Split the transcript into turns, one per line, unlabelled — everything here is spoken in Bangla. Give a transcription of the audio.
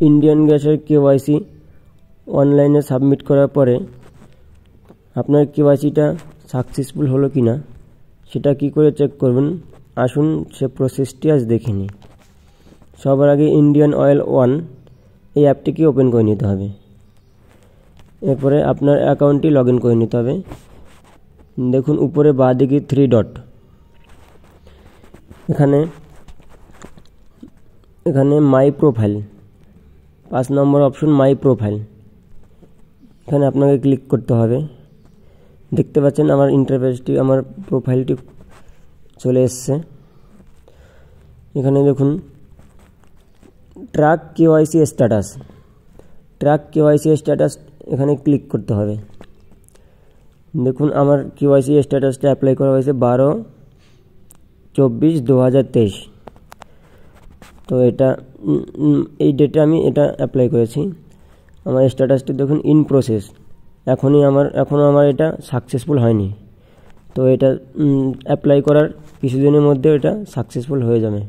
ইন্ডিয়ান গ্যাসের কেওয়াইসি অনলাইনে সাবমিট করার পরে আপনার কেওয়াইসিটা সাকসেসফুল হলো কি না সেটা কি করে চেক করবেন, আসুন সে প্রসেসটি আজ দেখে নিই। সবার আগে ইন্ডিয়ান অয়েল ওয়ান এই অ্যাপটিকে ওপেন করে নিতে হবে। এরপরে আপনার অ্যাকাউন্টটি লগ ইন করে নিতে হবে। দেখুন উপরে বাঁদিকে 3 ডট, এখানে মাই প্রোফাইল 5 নম্বর অপশন মাই প্রোফাইল, এখানে আপনাকে ক্লিক করতে হবে। দেখতে পাচ্ছেন আমার ইন্টারফেসটি, আমার প্রোফাইলটি চলে এসছে। এখানে দেখুন ট্র্যাক কেওয়াইসি স্ট্যাটাস, এখানে ক্লিক করতে হবে। দেখুন আমার কেওয়াইসি স্ট্যাটাসটা অ্যাপ্লাই করা হয়েছে 12/24/2023। তো এই ডেটে আমি এটা অ্যাপ্লাই করেছি। আমার স্ট্যাটাসটি দেখুন ইন প্রসেস, এখনও আমার এটা সাকসেসফুল হয়নি। তো এটা অ্যাপ্লাই করার কিছুদিনের মধ্যে এটা সাকসেসফুল হয়ে যাবে।